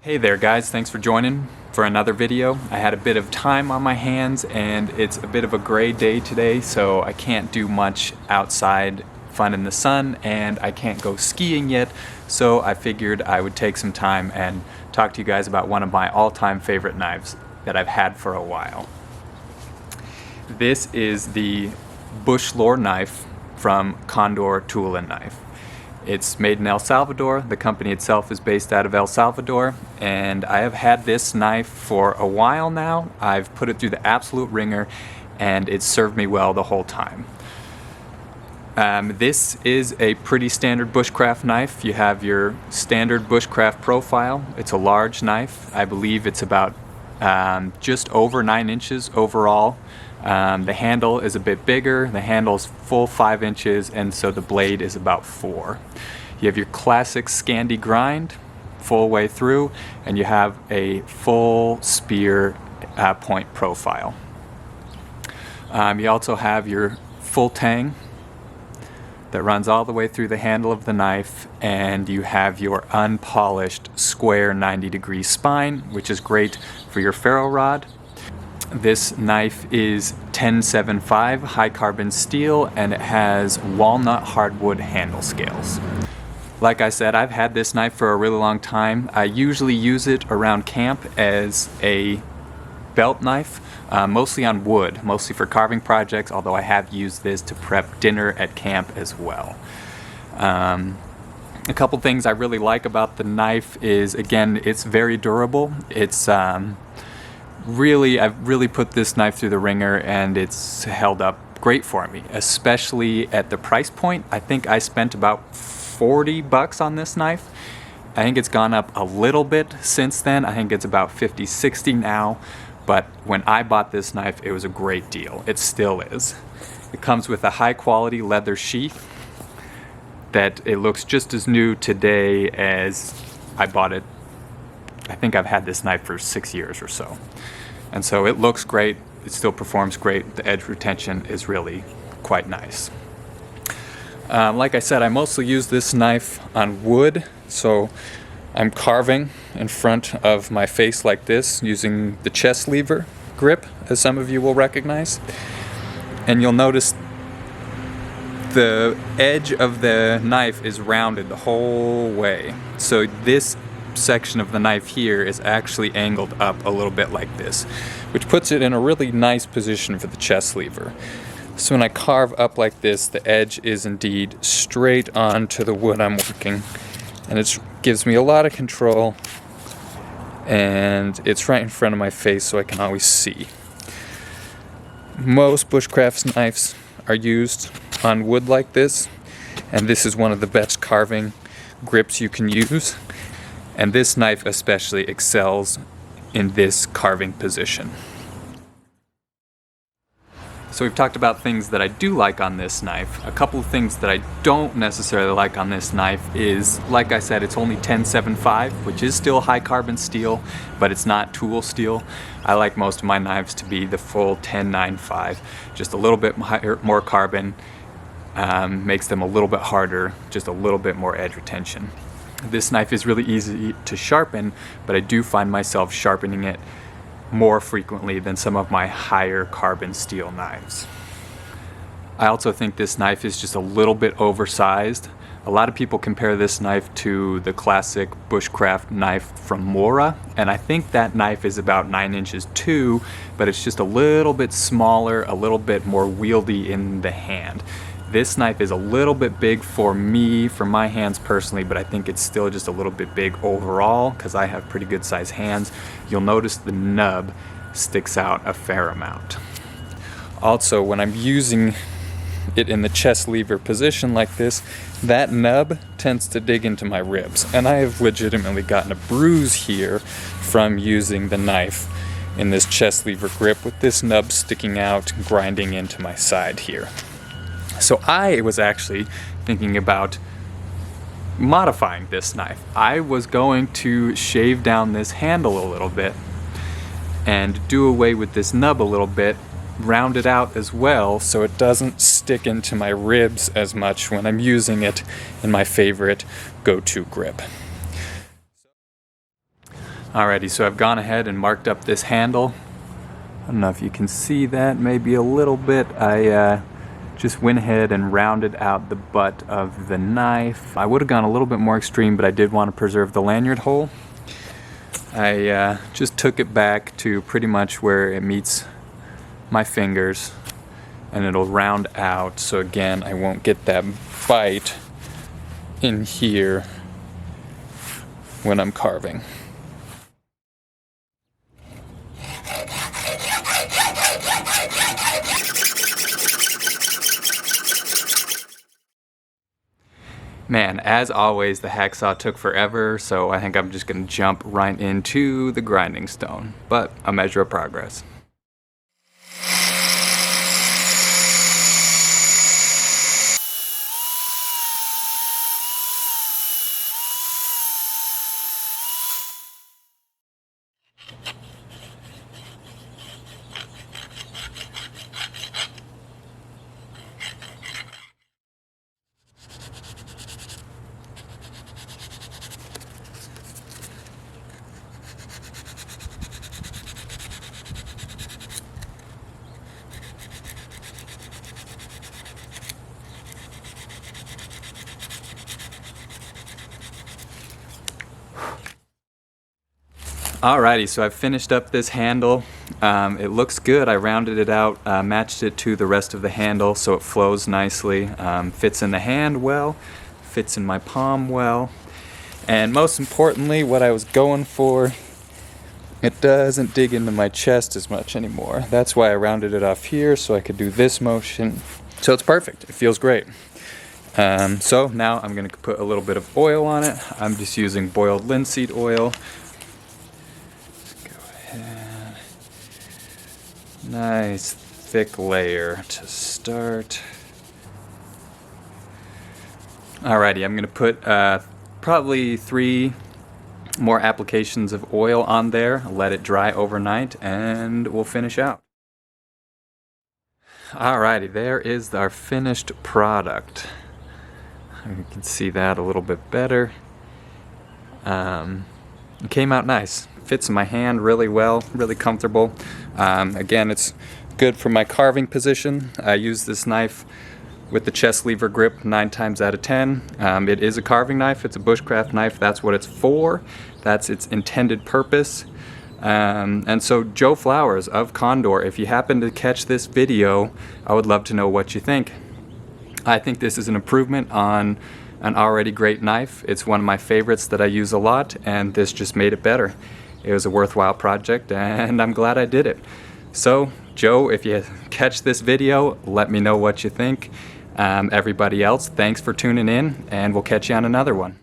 Hey there guys, thanks for joining for another video. I had a bit of time on my hands and it's a bit of a gray day today, so I can't do much outside fun in the sun and I can't go skiing yet, so I figured I would take some time and talk to you guys about one of my all-time favorite knives that I've had for a while. This is the Bushlore knife from Condor Tool and Knife. It's made in El Salvador. The company itself is based out of El Salvador, and I have had this knife for a while now. I've put it through the absolute ringer and it's served me well the whole time. This is a pretty standard bushcraft knife. You have your standard bushcraft profile. It's a large knife. I believe it's about just over 9 inches overall. The handle is a bit bigger. The handle's full 5 inches, and so the blade is about 4. You have your classic Scandi grind full way through, and you have a full spear point profile. You also have your full tang that runs all the way through the handle of the knife, and you have your unpolished square 90-degree spine, which is great for your ferro rod. This knife is 1075 high carbon steel, and it has walnut hardwood handle scales. Like I said, I've had this knife for a really long time. I usually use it around camp as a belt knife, mostly on wood, mostly for carving projects, although I have used this to prep dinner at camp as well. A couple things I really like about the knife is, again, it's very durable. It's I've really put this knife through the ringer and it's held up great for me, especially at the price point. I think I spent about $40 on this knife. I think it's gone up a little bit since then. I think it's about $50, $60 now, but when I bought this knife, it was a great deal. It still is. It comes with a high quality leather sheath that it looks just as new today as I bought it. I think I've had this knife for 6 years or so. And so it looks great, it still performs great, the edge retention is really quite nice. Like I said, I mostly use this knife on wood, so I'm carving in front of my face like this using the chest lever grip, as some of you will recognize. And you'll notice the edge of the knife is rounded the whole way. So this section of the knife here is actually angled up a little bit like this, which puts it in a really nice position for the chest lever. So when I carve up like this, the edge is indeed straight onto the wood I'm working, and it gives me a lot of control, and it's right in front of my face so I can always see. Most bushcraft knives are used on wood like this, and this is one of the best carving grips you can use. And this knife especially excels in this carving position. So we've talked about things that I do like on this knife. A couple of things that I don't necessarily like on this knife is, like I said, it's only 1075, which is still high carbon steel, but it's not tool steel. I like most of my knives to be the full 1095, just a little bit higher, more carbon, makes them a little bit harder, just a little bit more edge retention. This knife is really easy to sharpen, but I do find myself sharpening it more frequently than some of my higher carbon steel knives. I also think this knife is just a little bit oversized. A lot of people compare this knife to the classic bushcraft knife from Mora, and I think that knife is about 9 inches too, but it's just a little bit smaller, a little bit more wieldy in the hand. This knife is a little bit big for me, for my hands personally, but I think it's still just a little bit big overall because I have pretty good sized hands. You'll notice the nub sticks out a fair amount. Also, when I'm using it in the chest lever position like this, that nub tends to dig into my ribs, and I have legitimately gotten a bruise here from using the knife in this chest lever grip with this nub sticking out, grinding into my side here. So I was actually thinking about modifying this knife. I was going to shave down this handle a little bit and do away with this nub a little bit, round it out as well so it doesn't stick into my ribs as much when I'm using it in my favorite go-to grip. Alrighty, so I've gone ahead and marked up this handle. I don't know if you can see that, maybe a little bit. I just went ahead and rounded out the butt of the knife. I would have gone a little bit more extreme, but I did want to preserve the lanyard hole. I just took it back to pretty much where it meets my fingers, and it'll round out, so again I won't get that bite in here when I'm carving. Man, as always, the hacksaw took forever, so I think I'm just going to jump right into the grinding stone, but a measure of progress. Alrighty, so I've finished up this handle. It looks good. I rounded it out, matched it to the rest of the handle so it flows nicely, fits in the hand well, fits in my palm well, and most importantly, what I was going for, it doesn't dig into my chest as much anymore. That's why I rounded it off here so I could do this motion. So it's perfect. It feels great. So now I'm going to put a little bit of oil on it. I'm just using boiled linseed oil. Nice thick layer to start. Alrighty, I'm gonna put probably 3 more applications of oil on there, let it dry overnight, and we'll finish out. Alrighty, there is our finished product. You can see that a little bit better. It came out nice. Fits in my hand really well, really comfortable. Again, it's good for my carving position. I use this knife with the chest lever grip 9 times out of 10. It is a carving knife, it's a bushcraft knife, that's what it's for. That's its intended purpose. And so Joe Flowers of Condor, if you happen to catch this video, I would love to know what you think. I think this is an improvement on an already great knife. It's one of my favorites that I use a lot, and this just made it better. It was a worthwhile project, and I'm glad I did it. So, Joe, if you catch this video, let me know what you think. Everybody else, thanks for tuning in, and we'll catch you on another one.